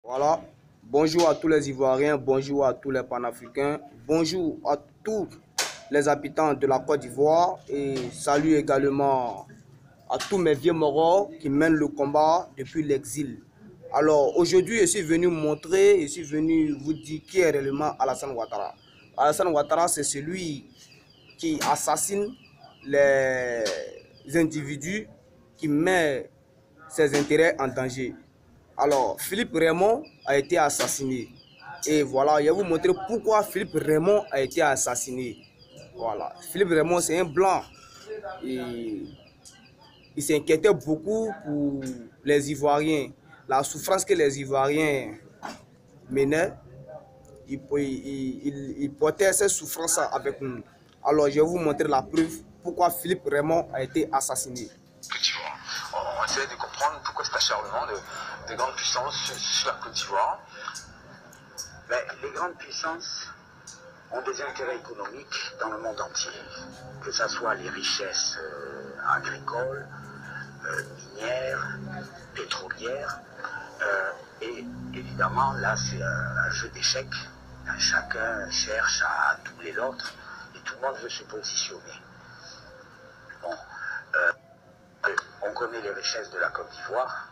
Voilà. Bonjour à tous les Ivoiriens, bonjour à tous les Panafricains, bonjour à tous les habitants de la Côte d'Ivoire et salut également à tous mes vieux moraux qui mènent le combat depuis l'exil. Alors aujourd'hui, je suis venu vous dire qui est réellement Alassane Ouattara. Alassane Ouattara, c'est celui qui assassine les individus, qui met ses intérêts en danger. Alors, Philippe Raymond a été assassiné. Et voilà, je vais vous montrer pourquoi Philippe Raymond a été assassiné. Voilà, Philippe Raymond, c'est un blanc. Et il s'inquiétait beaucoup pour les Ivoiriens. La souffrance que les Ivoiriens menaient, il portait cette souffrance avec nous. Alors, je vais vous montrer la preuve pourquoi Philippe Raymond a été assassiné. On essaie de comprendre pourquoi cet acharnement des grandes puissances sur la Côte d'Ivoire. Les grandes puissances ont des intérêts économiques dans le monde entier, que ce soit les richesses agricoles, minières, pétrolières, et évidemment là c'est un jeu d'échecs. Chacun cherche à doubler l'autre et tout le monde veut se positionner. Bon, on connaît les richesses de la Côte d'Ivoire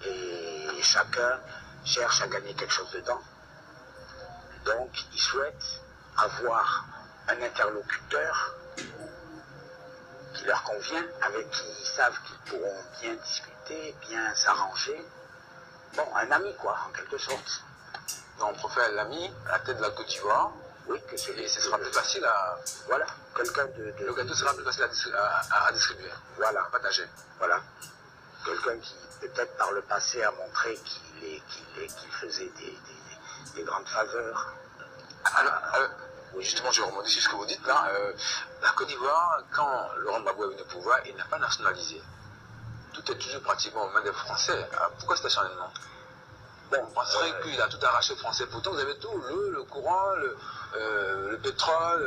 et chacun cherche à gagner quelque chose dedans. Donc, ils souhaitent avoir un interlocuteur qui leur convient, avec qui ils savent qu'ils pourront bien discuter, bien s'arranger. Bon, un ami quoi, en quelque sorte. Donc, on préfère l'ami à la tête de la Côte d'Ivoire. Oui, que c'est. Et ce sera plus facile à... Voilà, quelqu'un Le gâteau sera plus facile à distribuer. Voilà. À partager. Voilà. Quelqu'un qui, peut-être par le passé, a montré qu'il faisait des grandes faveurs. Alors, oui, justement, je rebondis sur ce que vous dites là. La Côte d'Ivoire, quand Laurent Gbagbo est venu au pouvoir, il n'a pas nationalisé. Tout est toujours pratiquement aux mains des Français. Alors, pourquoi cet acharnement? Bon, on penserait qu'il a tout arraché aux Français. Pourtant, vous avez tout, le courant, le pétrole,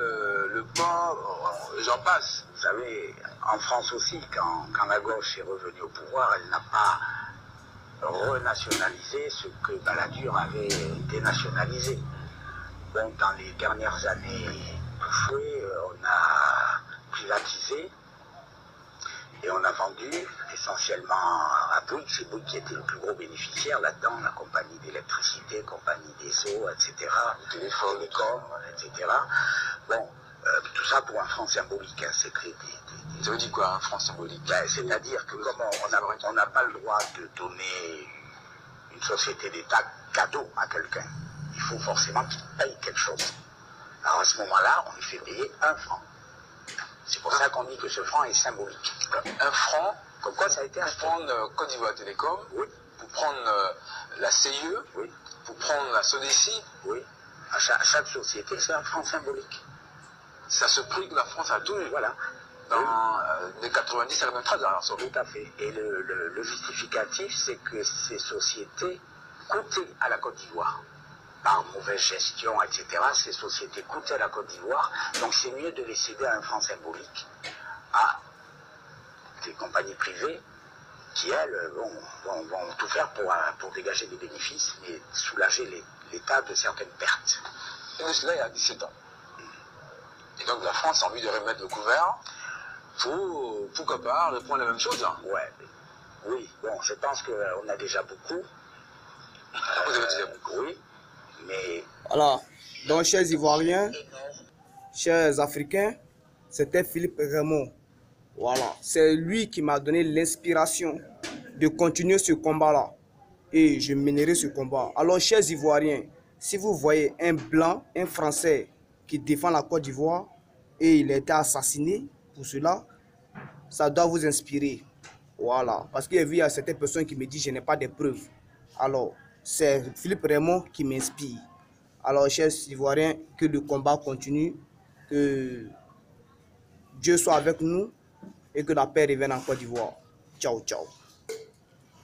le port, j'en passe. Vous savez, en France aussi, quand la gauche est revenue au pouvoir, elle n'a pas renationalisé ce que Balladur avait dénationalisé. Bon, dans les dernières années, on a privatisé et on a vendu essentiellement à Bouygues. C'est Bouygues qui était le plus gros bénéficiaire là-dedans, la compagnie d'électricité, compagnie des eaux, etc., télécom, etc. Bon, tout ça pour un franc symbolique. Hein, ça veut dire quoi, un franc symbolique? C'est-à-dire que comme on n'a pas le droit de donner une société d'État cadeau à quelqu'un, il faut forcément qu'il paye quelque chose. Alors à ce moment-là, on lui fait payer 1 franc. C'est pour ça qu'on dit que ce franc est symbolique. Alors, 1 franc, comme quoi ça a été pour prendre Côte d'Ivoire Télécom, oui. Pour prendre la CIE, oui. Pour prendre la SODECI. Oui. À chaque société, c'est 1 franc symbolique. C'est à ce prix que la France a tout eu. Voilà. Dans les 90 à 93, alors ça. Tout à fait. Et le justificatif, c'est que ces sociétés coûtaient à la Côte d'Ivoire. Par mauvaise gestion, etc., ces sociétés coûtaient à la Côte d'Ivoire, donc c'est mieux de les céder à un franc symbolique à des compagnies privées qui, elles, vont tout faire pour dégager des bénéfices et soulager l'État de certaines pertes. Et de cela, il y a 17 ans. Et donc la France a envie de remettre le couvert pour, pourquoi pas, reprendre la même chose. Ouais, oui, bon, je pense qu'on a déjà beaucoup. Vous avez déjà beaucoup. Oui. Mais... Voilà, donc chers Ivoiriens, chers Africains, c'était Philippe Raymond. Voilà, c'est lui qui m'a donné l'inspiration de continuer ce combat-là. Et je mènerai ce combat. Alors chers Ivoiriens, si vous voyez un blanc, un Français qui défend la Côte d'Ivoire et il a été assassiné pour cela, ça doit vous inspirer. Voilà, parce qu'il y a certaines personnes qui me disent je n'ai pas de preuves. Alors, c'est Philippe Raymond qui m'inspire. Alors, chers Ivoiriens, que le combat continue, que Dieu soit avec nous et que la paix revienne en Côte d'Ivoire. Ciao, ciao.